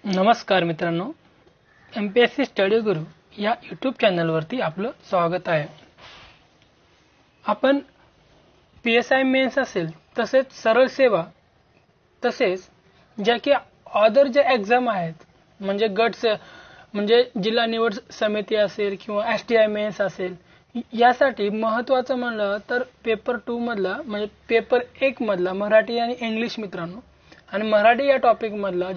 नमस्कार मित्रांनो, MPSC study गुरु या यूट्यूब चॅनलवरती आपलं स्वागत आहे. आपण PSI मेन्स असेल तसेच सरळ सेवा तसेच ज्या की अदर ज्या एक्झाम आहेत म्हणजे गट्स म्हणजे जिल्हा निवड समिती असेल किंवा STI मेन्स असेल यासाठी महत्त्वाचं म्हणलं तर पेपर 2 मधला म्हणजे पेपर 1 मधला मराठी आणि इंग्लिश मित्रांनो, आणि मराठी या टॉपिक मधला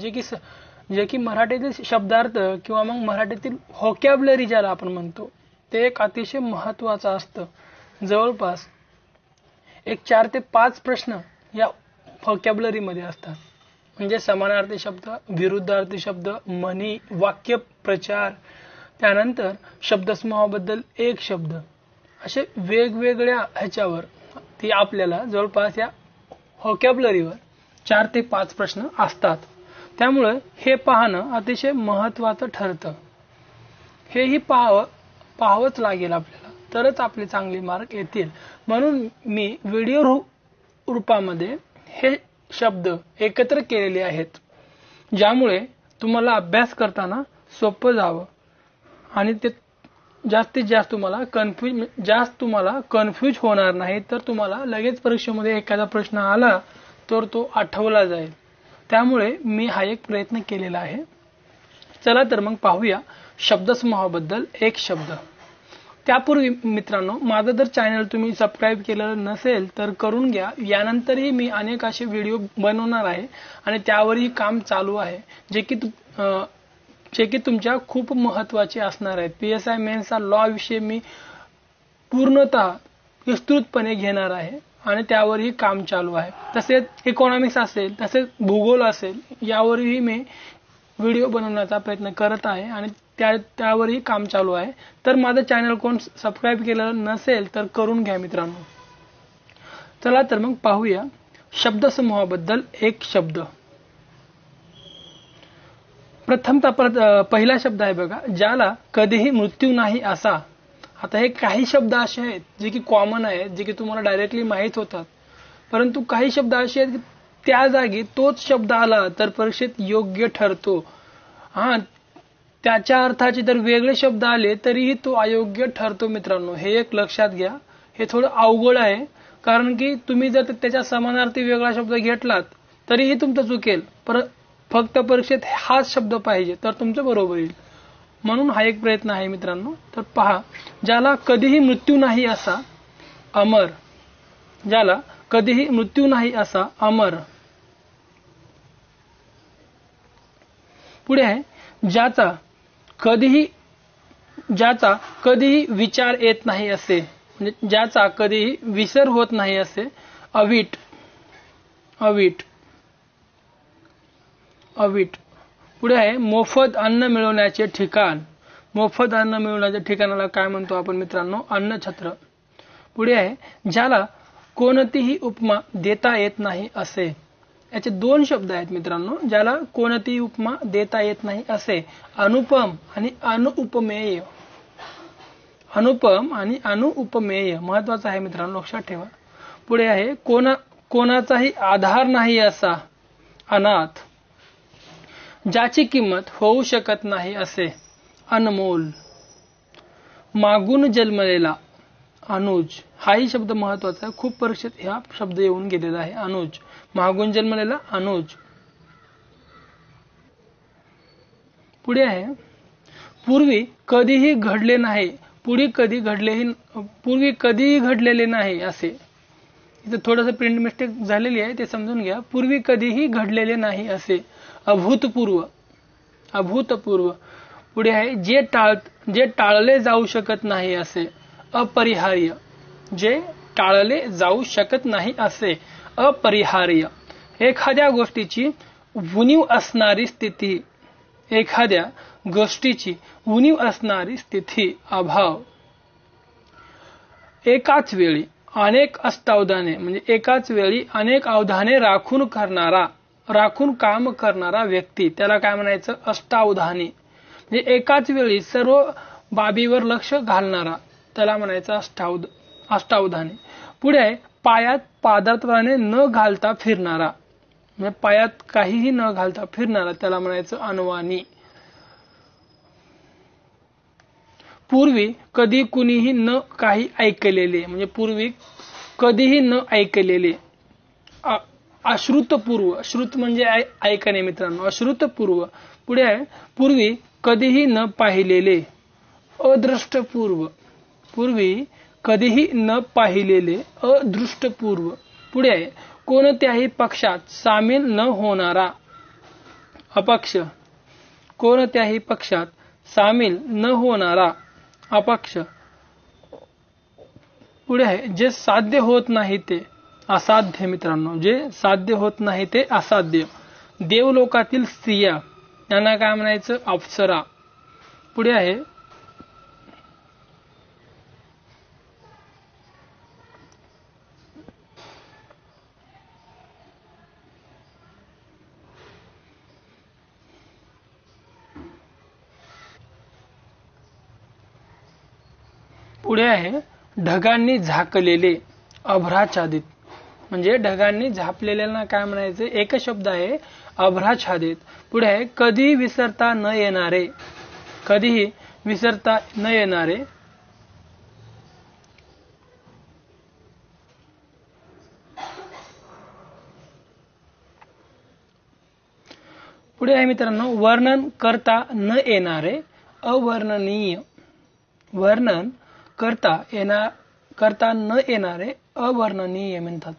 जे की मराठीतील शब्दार्थ किंवा मग मराठीतील व्होकॅब्युलरी ज्याला आपण म्हणतो ते एक अतिशय महत्त्वाचं असतं. जवळपास एक 4 ते 5 प्रश्न या व्होकॅब्युलरी मध्ये असतात. म्हणजे समानार्थी शब्द, विरुद्धार्थी शब्द, म्हणी, वाक्य प्रचार, त्यानंतर शब्दसमूहाबद्दल एक शब्द, असे वेगवेगळ्या ह्याच्यावर ती आपल्याला जवळपास या व्होकॅब्युलरीवर 4 ते 5 प्रश्न असतात. त्यामुळे हे पाहणं अतिशय महत्त्वाचं ठरतं. हेही पाहावंच लागेल आपल्याला, तरच आपले चांगले मार्क येतील. म्हणून मी व्हिडिओ रूपामध्ये हे शब्द एकत्र केलेले आहेत, ज्यामुळे तुम्हाला अभ्यास करताना सोपं जावं आणि ते जास्तीत जास्त तुम्हाला कन्फ्यूज होणार नाही. तर तुम्हाला लगेच परीक्षेमध्ये एखादा प्रश्न आला तर तो आठवला जाईल. त्यामुळे मी हा एक प्रयत्न केलेला आहे. चला तर मग पाहूया शब्दसमूहाबद्दल एक शब्द. त्यापूर्वी मित्रांनो, माझं जर चॅनल तुम्ही सबस्क्राईब केलेलं नसेल तर करून घ्या. यानंतरही मी अनेक असे व्हिडिओ बनवणार आहे आणि त्यावरही काम चालू आहे, जे की तुमच्या खूप महत्त्वाचे असणार आहेत. PSI मेन्सचा लॉ विषयी मी पूर्णतः विस्तृतपणे घेणार आहे आणि त्यावरही काम चालू आहे. तसेच इकॉनॉमिक्स असेल, तसेच भूगोल असेल, यावरही मी व्हिडिओ बनवण्याचा प्रयत्न करत आहे आणि त्यावरही काम चालू आहे. तर माझं चॅनल कोण सबस्क्राईब केलेलं नसेल तर करून घ्या मित्रांनो. चला तर मग पाहूया शब्दसमूहाबद्दल एक शब्द. प्रथमतः पहिला शब्द आहे बघा, ज्याला कधीही मृत्यू नाही असा. आता हे काही शब्द असे आहेत जे की कॉमन आहेत, जे की तुम्हाला डायरेक्टली माहित होतात, परंतु काही शब्द असे आहेत की त्या जागी तोच शब्द आला तर परीक्षेत योग्य ठरतो. त्याच्या अर्थाचे जर वेगळे शब्द आले तरीही तो अयोग्य ठरतो मित्रांनो. हे एक लक्षात घ्या. हे थोडं अवघड आहे, कारण की तुम्ही जर त्याच्या समानार्थी वेगळा शब्द घेतलात तरीही तुमचं चुकेल. फक्त परीक्षेत हाच शब्द पाहिजे तर तुमचं बरोबर येईल. म्हणून हा एक प्रयत्न आहे मित्रांनो. तर पहा, ज्याला कधीही मृत्यू नाही असा अमर. ज्याला कधीही मृत्यू नाही असा अमर. पुढे आहे, ज्याचा कधीही विचार येत नाही असे, म्हणजे ज्याचा कधीही विसर होत नाही असे अवीट. पुढे आहे, मोफत अन्न मिळवण्याचे ठिकाण. मोफत अन्न मिळवण्याच्या ठिकाणाला काय म्हणतो आपण मित्रांनो? अन्नछत्र. पुढे आहे, ज्याला कोणतीही उपमा देता येत नाही असे. याचे 2 शब्द आहेत मित्रांनो, ज्याला कोणतीही उपमा देता येत नाही असे. अनुपम आणि अनुपमेय. अनुपम आणि अनुपमेय महत्वाचं आहे मित्रांनो, लक्षात ठेवा. पुढे आहे, कोणाचाही आधार नाही असा अनाथ. ज्याची किंमत होऊ शकत नाही असे अनमोल. मागून जन्मलेला अनुज. हाही शब्द महत्वाचा आहे, खूप परीक्षेत हा शब्द येऊन गेलेला आहे. अनुज, मागून जन्मलेला अनुज. पुढे आहे, पूर्वी कधीही घडले नाही. पूर्वी कधीही घडलेले नाही असे. इथे थोडंसं प्रिंट मिस्टेक झालेली आहे, ते समजून घ्या. पूर्वी कधीही घडलेले नाही असे अभूतपूर्व. पुढे आहे, जे टाळले जाऊ शकत नाही असे अपरिहार्य. जे टाळले जाऊ शकत नाही असे अपरिहार्य. एखाद्या गोष्टीची उणीव असणारी स्थिती. एखाद्या गोष्टीची उणीव असणारी स्थिती अभाव. एकाच वेळी अनेक अष्टावधाने, म्हणजे एकाच वेळी अनेक अवधाने राखून काम करणारा व्यक्ती, त्याला काय म्हणायचं? अष्टावधानी. म्हणजे एकाच वेळी सर्व बाबीवर लक्ष घालणारा, त्याला म्हणायचं अष्टावधानी. पुढे आहे, पायात पादत्राणे न घालता फिरणारा. म्हणजे पायात काहीही न घालता फिरणारा त्याला म्हणायचं अनवाणी. पूर्वी कधी कुणीही न काही ऐकलेले, म्हणजे पूर्वी कधीही न ऐकलेले. अश्रुतपूर्व, श्रुत म्हणजे ऐकणे मित्रांनो, अश्रुतपूर्व. पुढे आहे पूर्वी कधीही न पाहिलेले. अदृष्टपूर्व, पूर्वी कधीही न पाहिलेले, अदृष्टपूर्व. पुढे आहे कोणत्याही पक्षात सामील न होणारा. अपक्ष, कोणत्याही पक्षात सामील न होणारा, अपक्ष. पुढे आहे जे साध्य होत नाही ते असाध्य मित्रांनो, जे साध्य होत नाही ते असाध्य. देवलोकातील स्त्रिया यांना काय म्हणायचं, अप्सरा. पुढे आहे पुढे आहे ढगांनी झाकलेले, अभ्राच्छादित. म्हणजे ढगांनी झापलेल्याला काय म्हणायचं, एकच शब्द आहे अभ्राच्छादित. पुढे आहे कधी विसरता न येणारे, कधीही विसरता न येणारे. पुढे आहे मित्रांनो वर्णन करता न येणारे, अवर्णनीय. वर्णन करता न येणारे अवर्णनीय म्हणतात.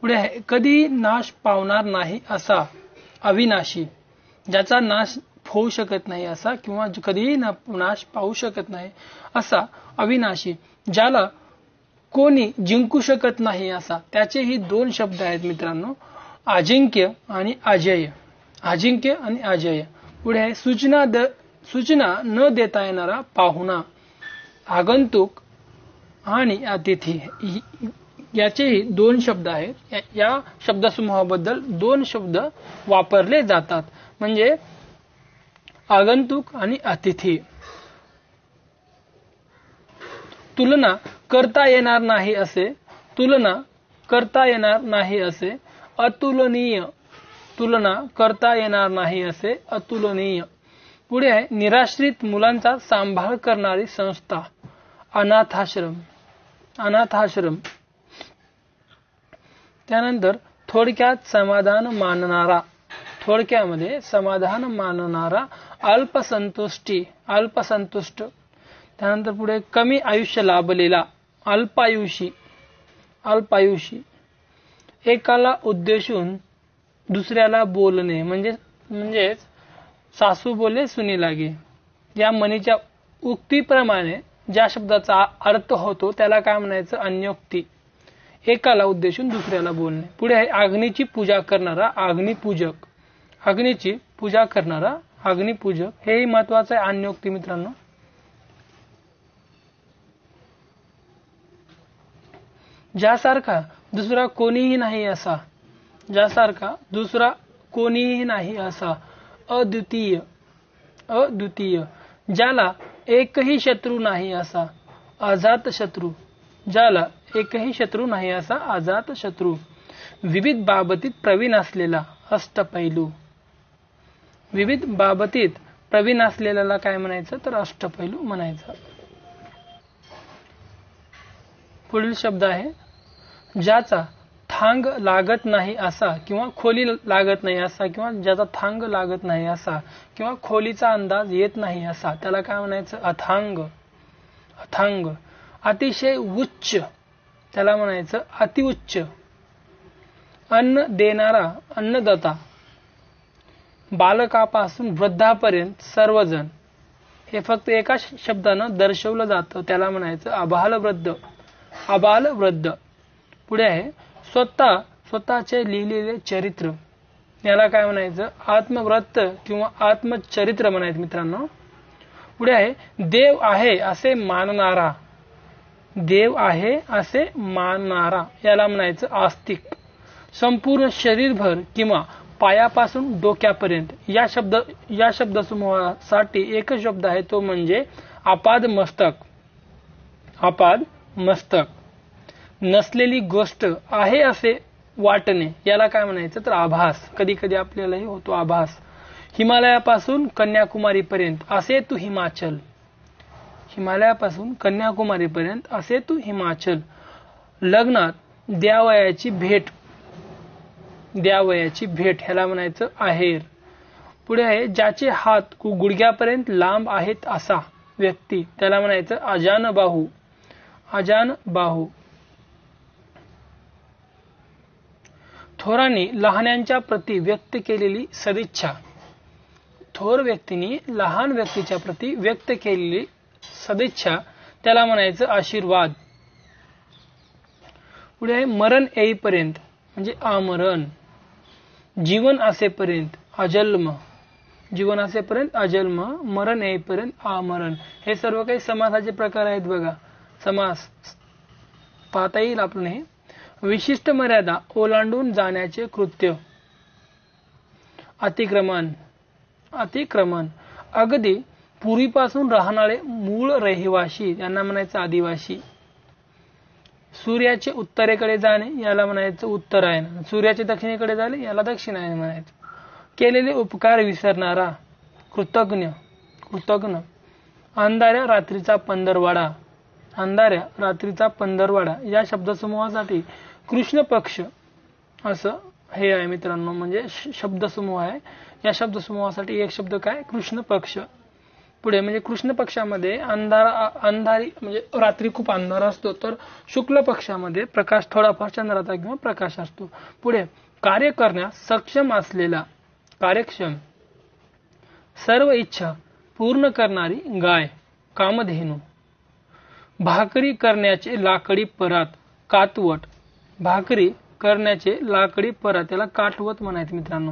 पुढे आहे कधी नाश पावणार नाही असा, अविनाशी. ज्याचा नाश होऊ शकत नाही असा, किंवा कधीही नाश पावू शकत नाही असा अविनाशी. ज्याला कोणी जिंकू शकत नाही असा. त्याचेही दोन शब्द आहेत मित्रांनो, अजिंक्य आणि अजय. अजिंक्य आणि अजय. पुढे आहे सूचना न देता येणारा पाहुणा, आगंतुक आणि अतिथी. याचेही दोन शब्द आहेत. या शब्दसमूहाबद्दल दोन शब्द वापरले जातात, म्हणजे आगंतुक आणि अतिथी. तुलना करता येणार नाही असे, तुलना करता येणार नाही असे, अतुलनीय. तुलना करता येणार नाही असे, अतुलनीय. पुढे आहे निराश्रित मुलांचा सांभाळ करणारी संस्था, अनाथाश्रम. अनाथाश्रम. त्यानंतर थोडक्यात समाधान मानणारा, थोडक्यामध्ये समाधान मानणारा, अल्पसंतुष्टी, अल्पसंतुष्ट. त्यानंतर पुढे कमी आयुष्य लाभलेला, अल्पायुषी, अल्पायुषी. एकाला उद्देशून दुसऱ्याला बोलणे, म्हणजे सासू बोले सुनी लागे. या म्हणीच्या उक्तीप्रमाणे ज्या शब्दाचा अर्थ होतो त्याला काय म्हणायचं, अन्योक्ती. एकाला उद्देशून दुसऱ्याला बोलणे. पुढे आहे अग्नीची पूजा करणारा, अग्निपूजक. अग्नीची पूजा करणारा, अग्निपूजक. हेही महत्वाचं आहे, अन्योक्ती मित्रांनो. ज्यासारखा दुसरा कोणीही नाही असा, ज्यासारखा दुसरा कोणीही नाही असा, अद्वितीय. अद्वितीय. ज्याला एकही शत्रू नाही असा, अजात शत्रू. ज्याला एकही शत्रू नाही असा, अजात शत्रू. विविध बाबतीत प्रवीण असलेला, अष्टपैलू. विविध बाबतीत प्रवीण असलेल्याला काय म्हणायचं, तर अष्टपैलू म्हणायचं. पुढील शब्द आहे ज्याचा थांग लागत नाही असा, किंवा खोली लागत नाही असा, किंवा ज्याचा थांग लागत नाही असा, किंवा खोलीचा अंदाज येत नाही असा, त्याला काय म्हणायचं, अथांग. अथांग. अतिशय उच्च, त्याला म्हणायचं अतिउच्च. अन्न देणारा, अन्नदाता. बालकापासून वृद्धापर्यंत सर्वजण. हे फक्त एका शब्दानं दर्शवलं जातं, त्याला म्हणायचं अबालवृद्ध. अबालवृद्ध. पुढे आहे स्वतःचे लिहिलेले चरित्र, याला काय म्हणायचं, आत्मव्रत किंवा आत्मचरित्र म्हणायचं मित्रांनो. पुढे आहे देव आहे असे मानणारा. देव आहे असे मानणारा, याला म्हणायचं आस्तिक. संपूर्ण शरीरभर किंवा पायापासून डोक्यापर्यंत. या शब्दसमूहासाठी एकच शब्द आहे, तो म्हणजे आपाद मस्तक. आपाद मस्तक. नसलेली गोष्ट आहे असे वाटणे याला काय म्हणायचं तर आभास. कधी कधी आपल्यालाही होतो आभास. हिमालयापासून कन्याकुमारी पर्यंत असे तू हिमाचल. हिमालयापासून कन्याकुमारी पर्यंत असे तू हिमाचल. लग्नात द्यावयाची भेट. द्यावयाची भेट ह्याला म्हणायचं आहेर. पुढे आहे ज्याचे हात गुडघ्यापर्यंत लांब आहेत असा व्यक्ती त्याला म्हणायचं अजान बाहू. अजान बाहू. थोरांनी लहान्यांच्या प्रती व्यक्त केलेली सदिच्छा. थोर व्यक्तीने लहान व्यक्तीच्या प्रती व्यक्त केलेली सदिच्छा त्याला म्हणायचं आशीर्वाद. पुढे आहे मरण येईपर्यंत म्हणजे आमरण. जीवन असेपर्यंत अजन्म. जीवन असेपर्यंत अजन्म. मरण येईपर्यंत आमरण. हे सर्व काही समासाचे प्रकार आहेत बघा. समास पाहता येईल आपण हे. विशिष्ट मर्यादा ओलांडून जाण्याचे कृत्य. अतिक्रमण. अतिक्रमण. अगदी पूर्वीपासून राहणारे मूळ रहिवाशी यांना म्हणायचं आदिवासी. सूर्याचे उत्तरेकडे जाणे याला म्हणायचं उत्तरायण. सूर्याचे दक्षिणेकडे जाणे याला दक्षिणायन म्हणायचं. केलेले उपकार विसरणारा कृतज्ञ. कृतज्ञ. अंधाऱ्या रात्रीचा पंधरवाडा. अंधाऱ्या रात्रीचा पंधरवाडा या शब्दसमूहासाठी कृष्ण पक्ष असं हे आहे मित्रांनो. म्हणजे शब्दसमूह आहे. या शब्दसमूहासाठी एक शब्द काय कृष्ण पक्ष. पुढे म्हणजे कृष्ण पक्षामध्ये अंधारी म्हणजे रात्री खूप अंधार असतो, तर शुक्ल पक्षामध्ये प्रकाश थोडाफार चंद्राचा किंवा प्रकाश असतो. पुढे कार्य करण्यास सक्षम असलेला कार्यक्षम. सर्व इच्छा पूर्ण करणारी गाय कामधेनू. भाकरी करण्याचे लाकडी परात कातवट. भाकरी करण्याचे लाकडी परात त्याला काटवत म्हणायचं मित्रांनो.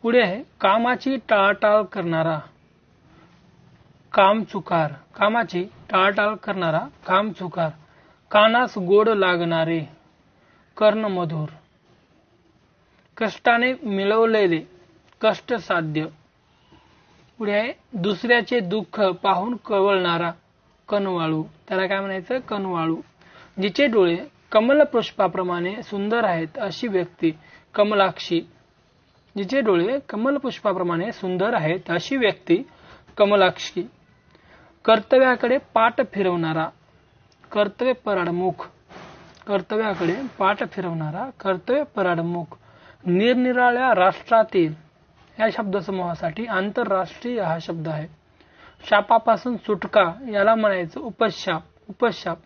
पुढे आहे कामाची टाळाटाळ करणारा कामचुकार. कामाची टाळाटाळ करणारा कामचुकार. कानास गोड लागणारे कर्णमधुर. कष्टाने मिळवलेले कष्ट साध्य. पुढे आहे दुसऱ्याचे दुःख पाहून कवळणारा कनवाळू. त्याला काय म्हणायचं कनवाळू. जिचे डोळे कमलपुष्पाप्रमाणे सुंदर आहेत अशी व्यक्ती कमलाक्षी. जिचे डोळे कमलपुष्पाप्रमाणे सुंदर आहेत अशी व्यक्ती कमलाक्षी. कर्तव्याकडे पाठ फिरवणारा कर्तव्यपराडमुख. कर्तव्याकडे पाठ फिरवणारा कर्तव्यपराडमुख. निरनिराळ्या राष्ट्रातील या शब्दसमूहासाठी आंतरराष्ट्रीय हा शब्द आहे. शापापासून सुटका याला म्हणायचं उपशाप. उपशाप.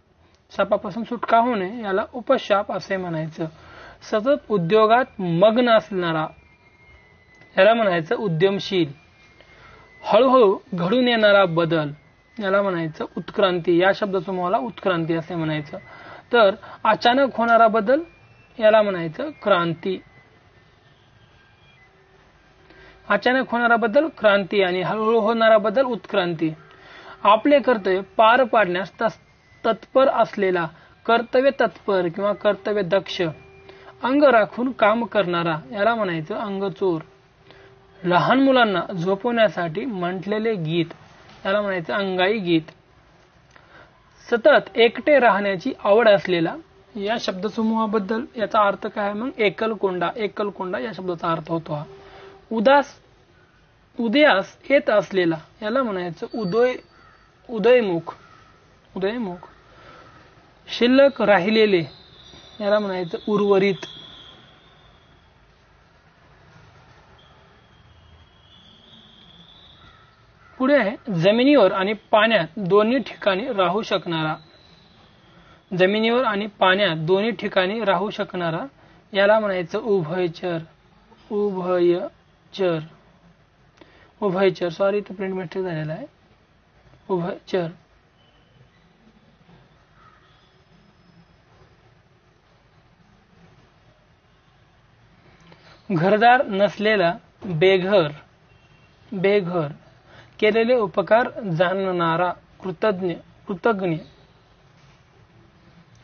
शापापासून सुटका होणे याला उपशाप असे म्हणायचं. सतत उद्योगात मग्न असणारा याला म्हणायचं उद्यमशील. हळूहळू घडून येणारा बदल याला म्हणायचं उत्क्रांती. या शब्दसमूहाला उत्क्रांती असे म्हणायचं. तर अचानक होणारा बदल याला म्हणायचं क्रांती. अचानक होणारा बदल क्रांती आणि हळूहळू होणारा बदल उत्क्रांती. आपले कर्तव्य पार पाडण्यास तत्पर असलेला कर्तव्य तत्पर किंवा कर्तव्य दक्ष. अंग राखून काम करणारा याला म्हणायचं अंगचोर. लहान मुलांना झोपवण्यासाठी म्हटलेले गीत याला म्हणायचं अंगाई गीत. सतत एकटे राहण्याची आवड असलेला या शब्दसमूहाबद्दल याचा अर्थ काय मग एकलकोंडा. एकलकोंडा या शब्दाचा अर्थ होतो हा. उदयास येत असलेला याला म्हणायचं उदयमुख. उदयमुख. शिल्लक राहिलेले याला म्हणायचं उर्वरित. पुढे आहे जमिनीवर आणि पाण्यात दोन्ही ठिकाणी राहू शकणारा. जमिनीवर आणि पाण्यात दोन्ही ठिकाणी राहू शकणारा याला म्हणायचं उभयचर. उभयचर. उभयचर. सॉरी इथं प्रिंट मिस्टेक झालेला आहे. उभयचर. घरदार नसलेला बेघर. बेघर. केलेले उपकार जाणणारा कृतज्ञ. कृतज्ञ.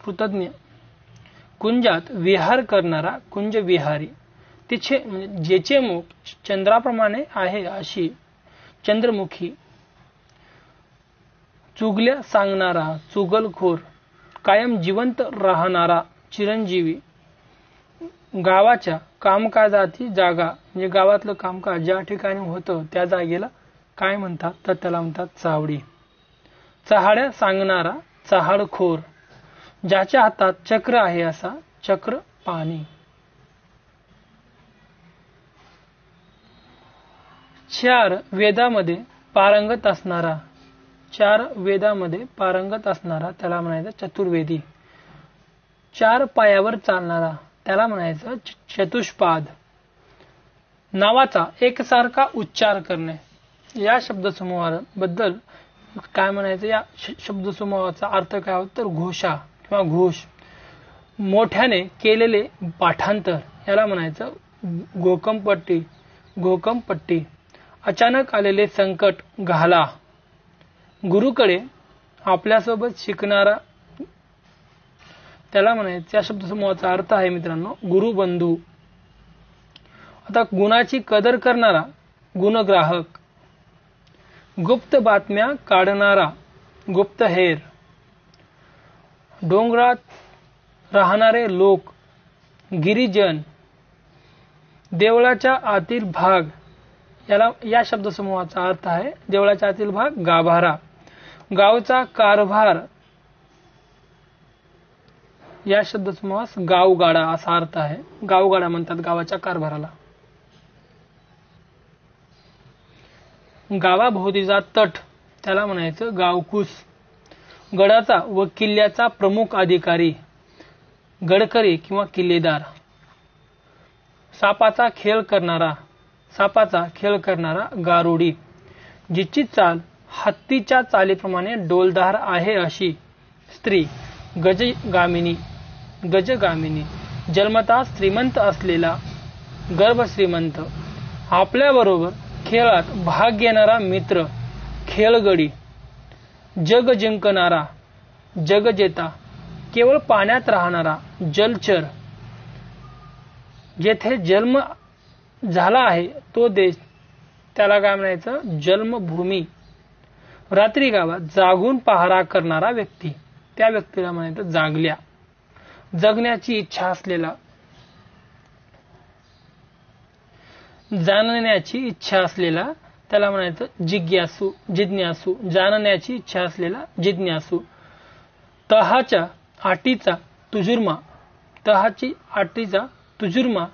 कृतज्ञ. कुंजात विहार करणारा कुंज विहारी. तिचे म्हणजे जेचे मुख चंद्राप्रमाणे आहे अशी चंद्रमुखी. चुगल्या सांगणारा चुगलखोर, कायम जिवंत राहणारा चिरंजीवी, गावाच्या कामकाजाची जागा म्हणजे गावातलं कामकाज ज्या ठिकाणी होतं त्या जागेला काय म्हणतात तर त्याला म्हणतात चावडी. चहाड्या सांगणारा चहाडखोर, ज्याच्या हातात चक्र आहे असा चक्र पाणी. चार वेदामध्ये पारंगत असणारा, चार वेदामध्ये पारंगत असणारा त्याला म्हणायचं चतुर्वेदी. चार पायावर चालणारा त्याला म्हणायचं चतुष्पाद. नावाचा एकसारखा उच्चार करणे, या शब्दसमूहाबद्दल काय म्हणायचं, या शब्दसमूहाचा अर्थ काय होतो तर घोषा किंवा घोष. मोठ्याने केलेले पाठांतर याला म्हणायचं घोकंपट्टी, घोकंपट्टी. अचानक आलेले संकट घाला. गुरुकडे आपल्यासोबत शिकणारा त्याला म्हणायचं, या शब्दसमूहाचा अर्थ आहे मित्रांनो गुरुबंधू. आता गुणाची कदर करणारा गुणग्राहक. गुप्त बातम्या काढणारा गुप्तहेर. डोंगरात राहणारे लोक गिरिजन. देवळाच्या आतील भाग, याला या शब्दसमूहाचा अर्थ आहे देवळाच्या आतील भाग गाभारा. गावचा कारभार, या शब्दसमूहास गावगाडा असा अर्थ आहे. गावगाडा म्हणतात गावाच्या कारभाराला. गावाभोवतीचा तट त्याला म्हणायचं गावकूस. गडाचा व किल्ल्याचा प्रमुख अधिकारी गडकरी किंवा किल्लेदार. सापाचा खेळ करणारा, सापाचा खेळ करणारा गारुडी. जिची चाल हत्तीच्या चालीप्रमाणे डोलदार आहे अशी स्त्री गजगामिनी, गजगामिनी. जन्मतः श्रीमंत असलेला गर्भश्रीमंत. आपल्याबरोबर खेळात भाग घेणारा मित्र खेळगडी. जग जिंकणारा जगजेता. केवळ पाण्यात राहणारा जलचर. जेथे जन्म झाला आहे तो देश त्याला काय म्हणायचं जन्मभूमी. रात्री गावात जागून पहारा करणारा व्यक्ती, त्या व्यक्तीला म्हणायचं जागल्या. जगण्याची इच्छा असलेला, जाणण्याची इच्छा असलेला त्याला म्हणायचं जिज्ञासू, जिज्ञासू. जाणण्याची इच्छा असलेला जिज्ञासू. तहाच्या आटीचा तुजुर्मा, तहाची आटीचा तुजुर्मा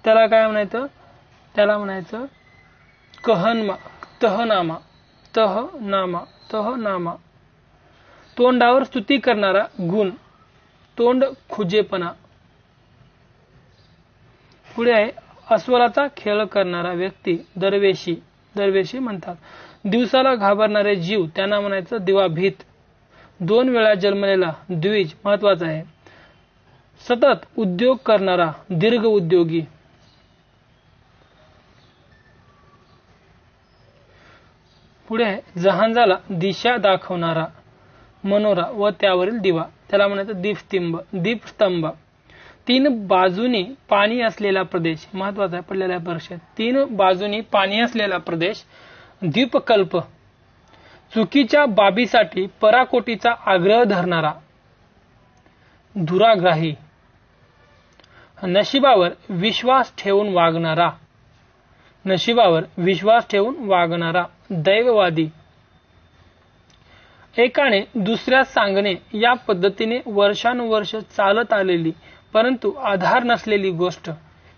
त्याला काय म्हणायचं, त्याला म्हणायचं कहनमा, तहनामा, तहनामा, तहनामा. तोंडावर स्तुती करणारा गुण तोंड खुजेपणा. पुढे आहे अस्वलाचा खेळ करणारा व्यक्ती दरवेशी, दरवेशी म्हणतात. दिवसाला घाबरणारे जीव त्यांना म्हणायचं दिवाभीत. 2 वेळा जन्मलेला द्विज महत्वाचा आहे. सतत उद्योग करणारा दीर्घ उद्योगी. पुढे जहाजाला दिशा दाखवणारा मनोरा व त्यावरील दिवा त्याला म्हणायचं दीपस्तंभ, दीपस्तंभ. 3 बाजूनी पाणी असलेला प्रदेश महत्वाचा आहे पडलेल्या परीक्षेत. 3 बाजूनी पाणी असलेला प्रदेश द्वीपकल्प. चुकीच्या बाबीसाठी पराकोटीचा आग्रह धरणारा दुराग्राही. नशिबावर विश्वास ठेवून वागणारा, नशिबावर विश्वास ठेवून वागणारा दैववादी. एकाने दुसऱ्यास सांगणे या पद्धतीने वर्षानुवर्ष चालत आलेली परंतु आधार नसलेली गोष्ट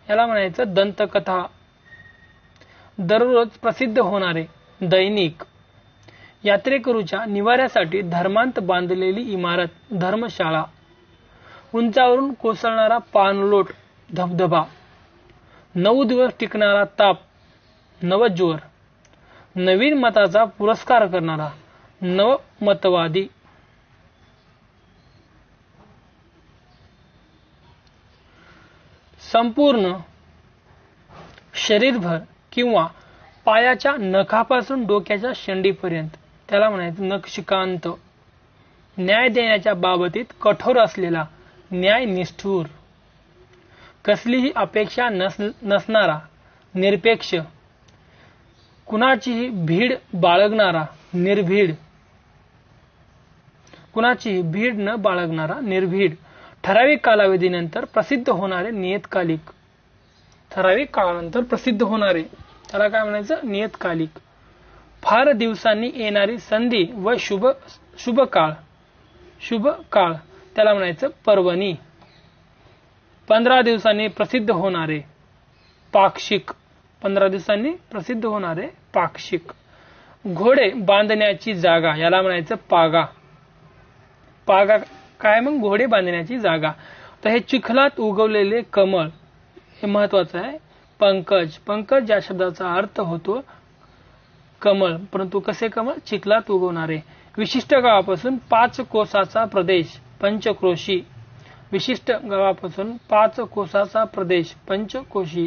याला म्हणायचं दंतकथा. दररोज प्रसिद्ध होणारे दैनिक. यात्रेकरूच्या निवाऱ्यासाठी धर्मांत बांधलेली इमारत धर्मशाळा. उंचावरून कोसळणारा पाणलोट धबधबा. 9 दिवस टिकणारा ताप नवज्वर. नवीन मताचा पुरस्कार करणारा नवमतवादी. संपूर्ण शरीरभर किंवा पायाच्या नखापासून डोक्याच्या शेंडीपर्यंत त्याला म्हणायचं नखशिकांत. न्याय देण्याच्या बाबतीत कठोर असलेला न्यायनिष्ठूर. कसलीही अपेक्षा नसणारा निरपेक्ष. कुणाचीही भीड बाळगणारा निर्भीड. कुणाची भीड न बाळगणारा निर्भीड, ठराविक कालावधीनंतर प्रसिद्ध होणारे नियतकालिक, ठराविक काळानंतर प्रसिद्ध होणारे त्याला काय म्हणायचं, नियतकालिक. फार दिवसांनी येणारी संधी व शुभ काळ त्याला म्हणायचं पर्वणी. 15 दिवसांनी प्रसिद्ध होणारे पाक्षिक, 15 दिवसांनी प्रसिद्ध होणारे पाक्षिक. घोडे बांधण्याची जागा याला म्हणायचं पागा. पागा काय, मग घोडे बांधण्याची जागा. तर हे चिखलात उगवलेले कमळ हे महत्वाचं आहे. पंकज या शब्दाचा अर्थ होतो कमळ, परंतु कसे कमळ, चिखलात उगवणारे. विशिष्ट गावापासून 5 कोसाचा प्रदेश पंचक्रोशी, विशिष्ट गावापासून 5 कोसाचा प्रदेश पंचकोशी.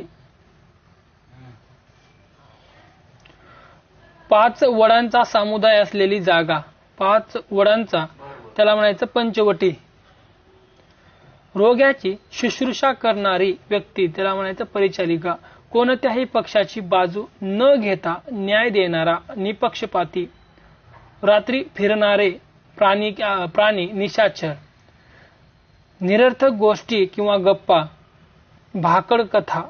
5 वडांचा समुदाय असलेली जागा, 5 वडांचा त्याला म्हणायचं पंचवटी. रोग्याची शुश्रूषा करणारी व्यक्ती त्याला म्हणायचं परिचारिका. कोणत्याही पक्षाची बाजू न घेता न्याय देणारा निपक्षपाती. रात्री फिरणारे प्राणी निशाचर. निरर्थक गोष्टी किंवा गप्पा, भाकड कथा.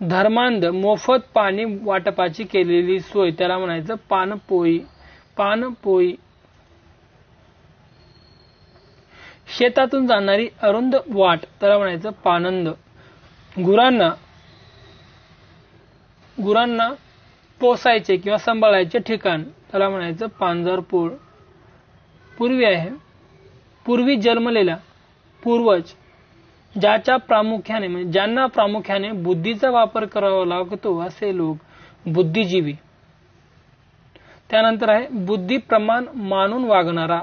धर्मांध, मोफत पाणी वाटपाची केलेली सोय त्याला म्हणायचं पानपोई. शेतातून जाणारी अरुंद वाट त्याला म्हणायचं पानंद. गुरांना पोसायचे किंवा सांभाळायचे ठिकाण त्याला म्हणायचं पांजरपोळ. पूर्वी जन्मलेला पूर्वज, ज्यांना प्रामुख्याने बुद्धीचा वापर करावा लागतो असे लोक बुद्धिजीवी. त्यानंतर आहे बुद्धी प्रमाण मानून वागणारा.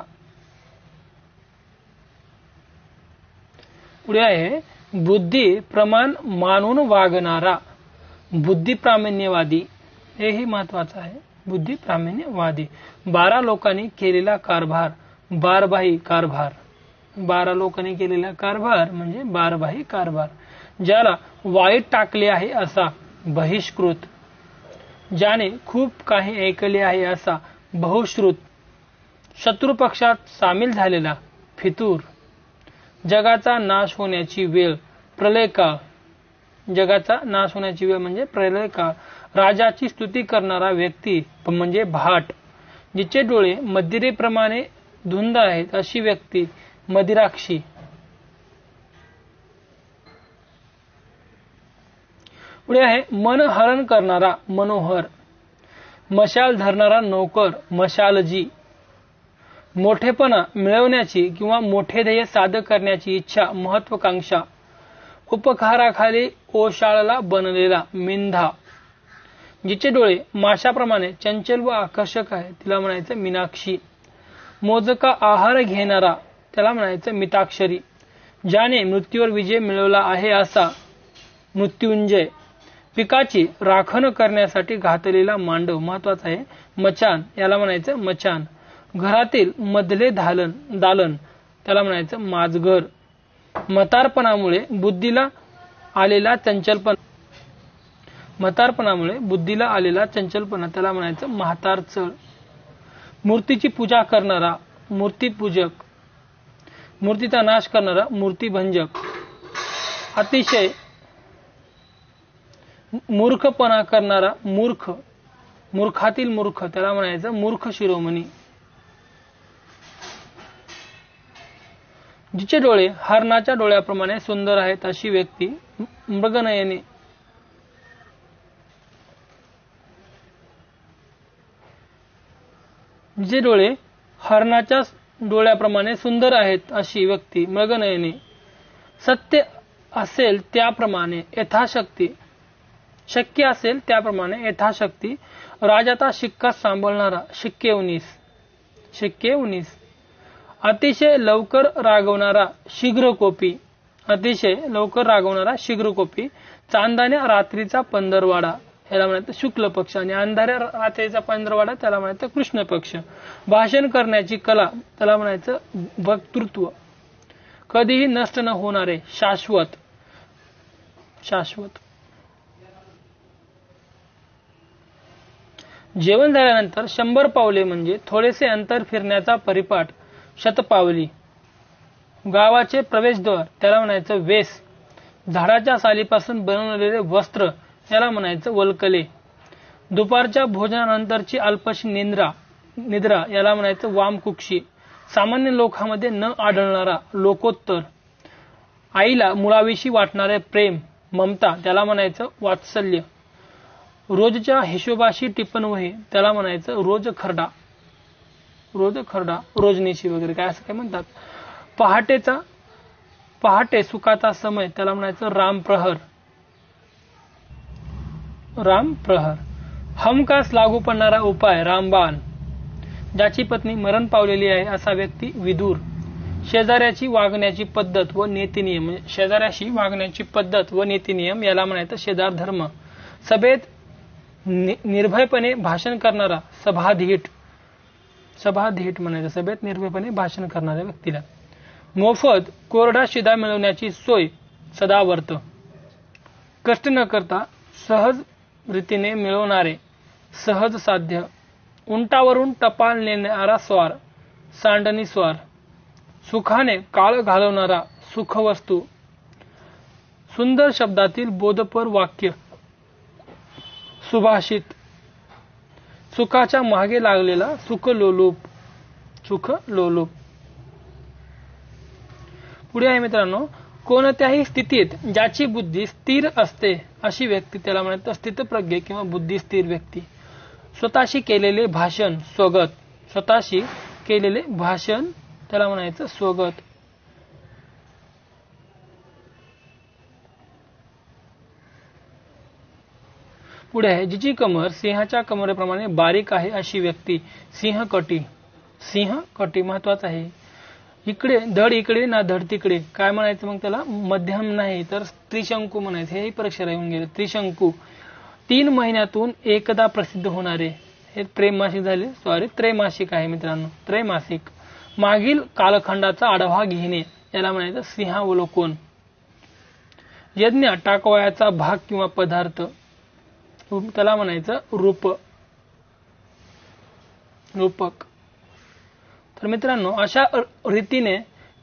पुढे आहे बुद्धी प्रमाण मानून वागणारा, बुद्धिप्रामाण्यवादी. हेही महत्वाचं आहे, बुद्धिप्रामाण्यवादी. 12 लोकांनी केलेला कारभार, बारबाही कारभार. 12 लोकांनी केलेला कारभार म्हणजे बारबाही कारभार. ज्याला वाईट टाकले आहे असा बहिष्कृत. ज्याने खूप काही ऐकले आहे असा बहुश्रुत. शत्रू पक्षात सामील झालेला फितूर. जगाचा नाश होण्याची वेळ, प्रलय काळ. जगाचा नाश होण्याची वेळ म्हणजे प्रलय काळ. राजाची स्तुती करणारा व्यक्ती म्हणजे भाट. जिचे डोळे मदिरेप्रमाणे धुंद आहेत अशी व्यक्ती मदिराक्षी. पुढे आहे मन हरण करणारा मनोहर. मशाल धरणारा नोकर मशालजी. मोठेपणा मिळवण्याची किंवा मोठे ध्येय साध्य करण्याची इच्छा महत्वाकांक्षा. उपकाराखाली ओशाळला बनलेला मेंढा. जिचे डोळे माशाप्रमाणे चंचल व आकर्षक आहे तिला म्हणायचं मीनाक्षी. मोजका आहार घेणारा त्याला म्हणायचं मिताक्षरी. ज्याने मृत्यूवर विजय मिळवला आहे असा मृत्युंजय. पिकाची राखण करण्यासाठी घातलेला मांडव महत्वाचा आहे मचान, याला म्हणायचं मचान. घरातील मधले दालन त्याला म्हणायचं माजघर. म्हातारपणामुळे बुद्धीला आलेला चंचलपणा त्याला म्हणायचं म्हातारचळ. मूर्तीची पूजा करणारा मूर्तीपूजक. मूर्तीचा नाश करणारा मूर्तीभंजक. अतिशय मूर्खपणा करणारा मूर्ख. मूर्खातील मूर्ख त्याला म्हणायचं मूर्ख शिरोमणी. जिचे डोळे हरणाच्या डोळ्याप्रमाणे सुंदर आहेत अशी व्यक्ती मृगनयने. जिचे डोळे हरणाच्या डोळ्याप्रमाणे सुंदर आहेत अशी व्यक्ती मृगनयने. सत्य असेल त्याप्रमाणे यथाशक्ती, शक्य असेल त्याप्रमाणे यथाशक्ती राजाचा शिक्का सांभाळणारा शिक्के 19. अतिशय लवकर रागवणारा शीघ्रकोपी. अतिशय लवकर रागवणारा शीघ्रकोपी. चांदण्या रात्रीचा पंधरवाडा याला म्हणायचं शुक्ल पक्ष आणि अंधाऱ्या रात्रीचा पंधरवाडा त्याला म्हणायचं कृष्ण पक्ष. भाषण करण्याची कला त्याला म्हणायचं वक्तृत्व. कधीही नष्ट न होणारे शाश्वत. जेवण झाल्यानंतर 100 पावले म्हणजे थोडेसे अंतर फिरण्याचा परिपाठ शतपावली. गावाचे प्रवेशद्वार त्याला म्हणायचं वेस. झाडाच्या सालीपासून बनवलेले वस्त्र याला म्हणायचं वल्कले. दुपारच्या भोजनानंतरची अल्पशी निद्रा याला म्हणायचं वामकुक्षी. सामान्य लोकांमध्ये न आढळणारा लोकोत्तर. आईला मुलाविषयी वाटणारे प्रेम ममता त्याला म्हणायचं वात्सल्य. रोजच्या हिशोबाशी टिप्पणवही त्याला म्हणायचं रोजखर्डा. रोजनीशी वगैरे काय असं काय म्हणतात. पहाटे सुखाचा समय त्याला म्हणायचं रामप्रहर. हमखास लागू पडणारा उपाय रामबाण. ज्याची पत्नी मरण पावलेली आहे असा व्यक्ती विदूर. शेजाऱ्याची वागण्याची पद्धत व नीतिनियम, म्हणजे शेजाऱ्याशी वागण्याची पद्धत व नीतिनियम याला म्हणायचं शेजार धर्म. सभेत निर्भयपणे भाषण करणारा सभाधीठ म्हणायचं. सभेत निर्भयपणे भाषण करणाऱ्या व्यक्तीला. मोफत कोरडा शिधा मिळवण्याची सोय सदावर्त. कष्ट न करता सहज रीतीने मिळवणारे सहज साध्य. उंटावरून टपाल नेणारा स्वार सांडणी स्वार. सुखाने काळ घालवणारा सुखवस्तू. सुंदर शब्दातील बोधपर वाक्य सुभाषित. सुखाच्या मागे लागलेला सुखलोलूप. पुढे आहे मित्रांनो, कोणत्याही स्थितीत ज्याची बुद्धी स्थिर असते अशी व्यक्ती त्याला म्हणायचं स्थितप्रज्ञ किंवा बुद्धी स्थिर व्यक्ती. स्वतःशी केलेले भाषण स्वगत. स्वतःशी केलेले भाषण त्याला म्हणायचं स्वगत. पुढे आहे, जिची कमर सिंहाच्या कमरेप्रमाणे बारीक आहे अशी व्यक्ती सिंहकटी. महत्वाचं आहे. इकडे धड इकडे ना धड तिकडे. काय म्हणायचं मग त्याला, मध्यम नाही तर त्रिशंकू म्हणायचं. हेही परीक्षेला येऊन गेले. त्रिशंकू. 3 महिन्यातून एकदा प्रसिद्ध होणारे. हे त्रैमासिक झाले. त्रैमासिक आहे मित्रांनो. त्रैमासिक. मागील कालखंडाचा आढावा घेणे याला म्हणायचं सिंहावलोकन. यज्ञ टाकवयाचा भाग किंवा पदार्थ त्याला म्हणायचं रूपक. तर मित्रांनो, अशा रीतीने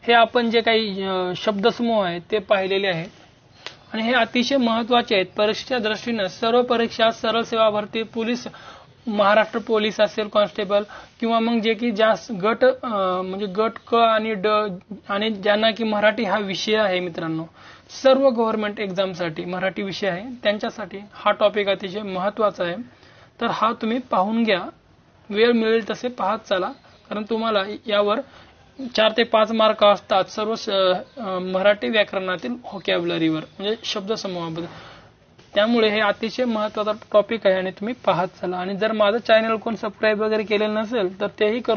हे आपण जे काही शब्दसमूह आहेत ते पाहिलेले आहेत आणि हे अतिशय महत्वाचे आहेत परीक्षेच्या दृष्टीने. सर्व परीक्षा, सरळ सेवा भरती, पोलीस, महाराष्ट्र पोलीस असेल, कॉन्स्टेबल किंवा मग जे की जास्त गट म्हणजे गट क आणि ड आणि ज्यांना की मराठी हा विषय आहे मित्रांनो, सर्व गव्हर्नमेंट एक्झामसाठी मराठी विषय आहे त्यांच्यासाठी हा टॉपिक अतिशय महत्वाचा आहे. तर हा तुम्ही पाहून घ्या. वेळ मिळेल तसे पाहत चला, कारण तुम्हाला यावर 4 ते 5 मार्क असतात सर्व मराठी व्याकरणातील व्होकॅब्युलरीवर म्हणजे शब्दसमूहाबद्दल. त्यामुळे हे अतिशय महत्वाचा टॉपिक आहे आणि तुम्ही पाहत चला. आणि जर माझं चॅनल कोण सबस्क्राईब वगैरे केलेलं नसेल तर तेही करू